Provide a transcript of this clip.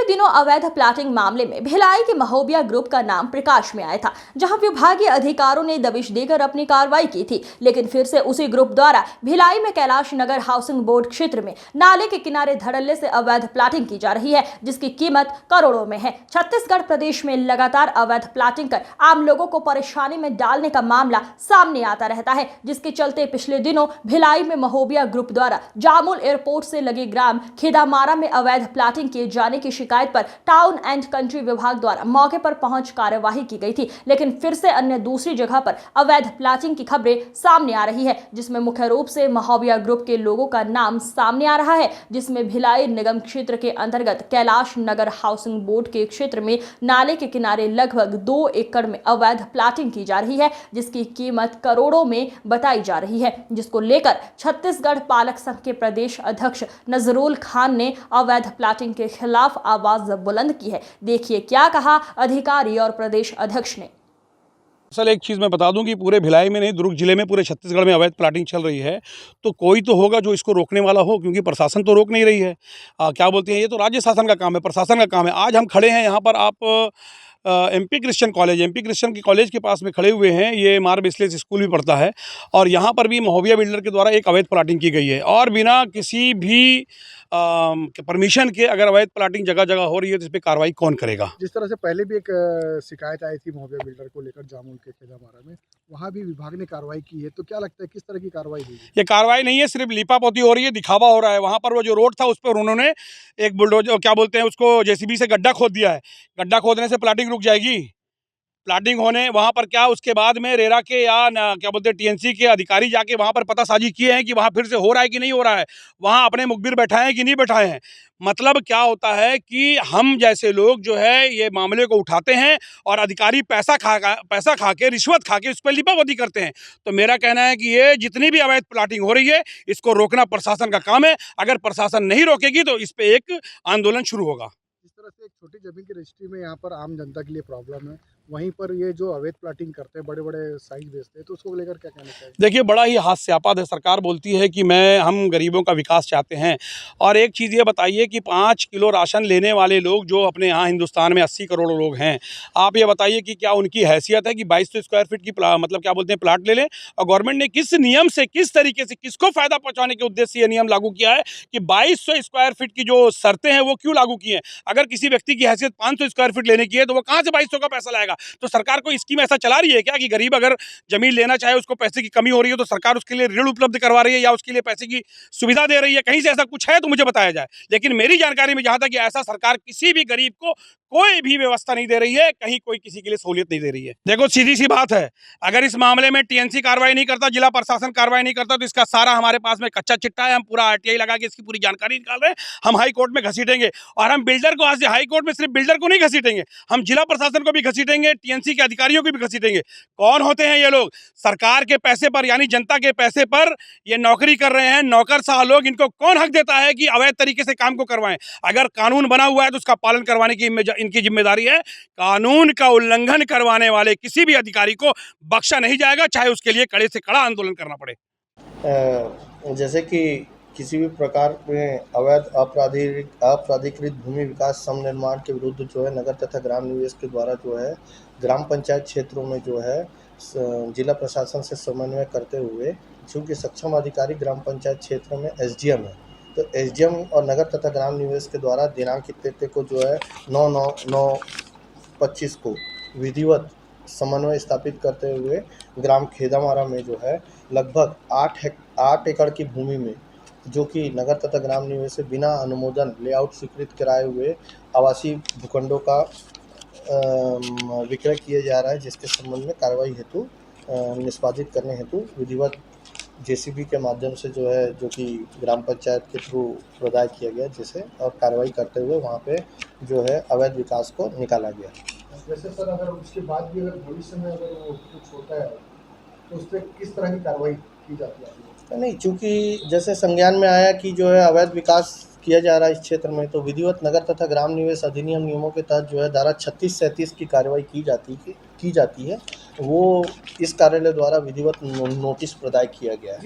पिछले दिनों अवैध प्लाटिंग मामले में भिलाई के महोबिया ग्रुप का नाम प्रकाश में आया था, जहां विभागीय अधिकारियों ने दबिश देकर अपनी कार्रवाई की थी। लेकिन फिर से उसी ग्रुप द्वारा भिलाई में कैलाश नगर हाउसिंग बोर्ड क्षेत्र में नाले के किनारे धड़ल्ले से अवैध प्लाटिंग की जा रही है, जिसकी कीमत करोड़ों में है। छत्तीसगढ़ प्रदेश में लगातार अवैध प्लाटिंग कर आम लोगों को परेशानी में डालने का मामला सामने आता रहता है, जिसके चलते पिछले दिनों भिलाई में महोबिया ग्रुप द्वारा जामुल एयरपोर्ट से लगे ग्राम खेदामारा में अवैध प्लाटिंग किए जाने की शिकायत पर टाउन एंड कंट्री विभाग द्वारा मौके पर पहुंच कार्यवाही की गई थी। लेकिन फिर से अन्य दूसरी जगह पर अवैध प्लाटिंग की खबरें सामने आ रही है, जिसमें मुख्य रूप से महोबिया ग्रुप के लोगों का नाम सामने आ रहा है, जिसमें भिलाई निगम क्षेत्र के अंतर्गत कैलाश नगर हाउसिंग बोर्ड के क्षेत्र में नाले के किनारे लगभग 2 एकड़ में अवैध प्लाटिंग की जा रही है, जिसकी कीमत करोड़ों में बताई जा रही है, जिसको लेकर छत्तीसगढ़ पालक संघ के प्रदेश अध्यक्ष नजरुल खान ने अवैध प्लाटिंग के खिलाफ आवाज बुलंद की है। देखिए क्या कहा अधिकारी और प्रदेश अध्यक्ष ने। असल एक चीज़ मैं बता दूं कि पूरे भिलाई में नहीं, दुर्ग जिले में, पूरे छत्तीसगढ़ में अवैध प्लाटिंग चल रही है, तो कोई तो होगा जो इसको रोकने वाला हो, क्योंकि प्रशासन तो रोक नहीं रही है। क्या बोलते हैं, ये तो राज्य शासन का काम है, प्रशासन का काम है। आज हम खड़े हैं यहाँ पर, आप एमपी क्रिश्चियन कॉलेज के पास में खड़े हुए हैं। ये मार बिस्लेस स्कूल भी पढ़ता है, और यहाँ पर भी महोबिया बिल्डर के द्वारा एक अवैध प्लाटिंग की गई है, और बिना किसी भी परमिशन के अगर अवैध प्लाटिंग जगह जगह हो रही है तो इस पर कार्रवाई कौन करेगा। जिस तरह से पहले भी एक शिकायत आई थी महोबिया बिल्डर को लेकर जामुल के खेदामारा में, वहाँ भी विभाग ने कार्रवाई की है, तो क्या लगता है किस तरह की कार्रवाई हुई? ये कार्रवाई नहीं है, सिर्फ लीपापोती हो रही है, दिखावा हो रहा है। वहाँ पर वो जो रोड था उस पर उन्होंने एक बुलडोजर, क्या बोलते हैं उसको, जेसीबी से गड्ढा खोद दिया है। गड्ढा खोदने से प्लाटिंग रुक जाएगी? प्लाटिंग होने वहाँ पर क्या, उसके बाद में रेरा के या क्या बोलते हैं टीएनसी के अधिकारी जाके वहाँ पर पतासाजी किए हैं कि वहाँ फिर से हो रहा है कि नहीं हो रहा है, वहाँ अपने मुखबिर बैठाए हैं कि नहीं बैठाए हैं। मतलब क्या होता है कि हम जैसे लोग जो है ये मामले को उठाते हैं और अधिकारी पैसा खा के, रिश्वत खा के उस पर लिपापोती करते हैं। तो मेरा कहना है कि ये जितनी भी अवैध प्लाटिंग हो रही है, इसको रोकना प्रशासन का काम है। अगर प्रशासन नहीं रोकेगी तो इस पर एक आंदोलन शुरू होगा। जिस तरह से एक छोटी जमीन की रजिस्ट्री में यहाँ पर आम जनता के लिए प्रॉब्लम है, वहीं पर ये जो अवैध प्लाटिंग करते हैं, बड़े बड़े साइज बेचते हैं, तो उसको लेकर क्या कहना चाहिए? देखिए, बड़ा ही हास्यास्पद है। सरकार बोलती है कि हम गरीबों का विकास चाहते हैं, और एक चीज़ ये बताइए कि 5 किलो राशन लेने वाले लोग जो अपने यहाँ हिंदुस्तान में 80 करोड़ लोग हैं, आप ये बताइए कि क्या उनकी हैसियत है कि 2200 स्क्वायर फीट की मतलब क्या बोलते हैं प्लाट ले लें? और गवर्नमेंट ने किस नियम से, किस तरीके से, किसको फ़ायदा पहुँचाने के उद्देश्य से ये नियम लागू किया है कि 2200 स्क्वायर फीट की जो शर्तें हैं वो क्यों लागू की हैं? अगर किसी व्यक्ति की हैसियत 500 स्क्वायर फीट लेने की है तो वो कहाँ से 2200 का पैसा लाएगा? तो सरकार को स्कीम ऐसा चला रही है क्या कि गरीब अगर जमीन लेना चाहे, उसको पैसे की कमी हो रही है तो सरकार उसके लिए ऋण उपलब्ध करवा रही है या उसके लिए पैसे की सुविधा दे रही है? कहीं से ऐसा कुछ है तो मुझे बताया जाए। लेकिन मेरी जानकारी में जहां तक, ऐसा सरकार किसी भी गरीब को कोई भी व्यवस्था नहीं दे रही है, कहीं कोई किसी के लिए सहूलियत नहीं दे रही है। देखो, सीधी सी बात है, अगर इस मामले में टीएनसी कार्रवाई नहीं करता, जिला प्रशासन कार्रवाई नहीं करता, तो इसका सारा हमारे पास में कच्चा चिट्ठा है। हम पूरा आरटीआई लगा के इसकी पूरी जानकारी निकाल रहे हैं। हम हाई कोर्ट में घसीटेंगे, और हम बिल्डर को, आज हाई कोर्ट में सिर्फ बिल्डर को नहीं घसीटेंगे, हम जिला प्रशासन को भी घसीटेंगे, टीएनसी के अधिकारियों को भी घसीटेंगे। कौन होते हैं ये लोग? सरकार के पैसे पर, यानी जनता के पैसे पर ये नौकरी कर रहे हैं, नौकरशाह लोग। इनको कौन हक देता है कि अवैध तरीके से काम को करवाएं? अगर कानून बना हुआ है तो उसका पालन करवाने की इनकी जिम्मेदारी है। कानून का उल्लंघन करवाने वाले किसी भी अधिकारी को बख्शा नहीं जाएगा, चाहे उसके लिए कड़े से कड़ा आंदोलन करना पड़े। जैसे कि किसी भी प्रकार में अवैध अपराधिकृत भूमि विकास समनिर्माण के विरुद्ध जो है नगर तथा ग्राम निवेश के द्वारा जो है ग्राम पंचायत क्षेत्रों में जो है जिला प्रशासन से समन्वय करते हुए, चूँकि सक्षम अधिकारी ग्राम पंचायत क्षेत्र में एसडीएम है, तो एसडीएम और नगर तथा ग्राम निवेश के द्वारा दिनांक 23 को जो है 9/9/25 को विधिवत समन्वय स्थापित करते हुए ग्राम खेदामारा में जो है लगभग 8 एकड़ की भूमि में, जो कि नगर तथा ग्राम निवेश से बिना अनुमोदन लेआउट स्वीकृत कराए हुए आवासीय भूखंडों का विक्रय किया जा रहा है, जिसके संबंध में कार्रवाई हेतु निष्पादित करने हेतु विधिवत जेसीबी के माध्यम से जो है, जो कि ग्राम पंचायत के थ्रू प्रदाय किया गया, जिसे और कार्रवाई करते हुए वहाँ पे जो है अवैध विकास को निकाला गया। जैसे सर, अगर उसके बाद भी अगर भविष्य में अगर वो कुछ होता है तो उस पर किस तरह की कार्रवाई की जाती है? नहीं, चूँकि जैसे संज्ञान में आया कि जो है अवैध विकास किया जा रहा है इस क्षेत्र में, तो विधिवत नगर तथा ग्राम निवेश अधिनियम नियमों के तहत जो है धारा 36-37 की कार्रवाई की जाती है। वो इस कार्यालय द्वारा विधिवत नोटिस प्रदाय किया गया है।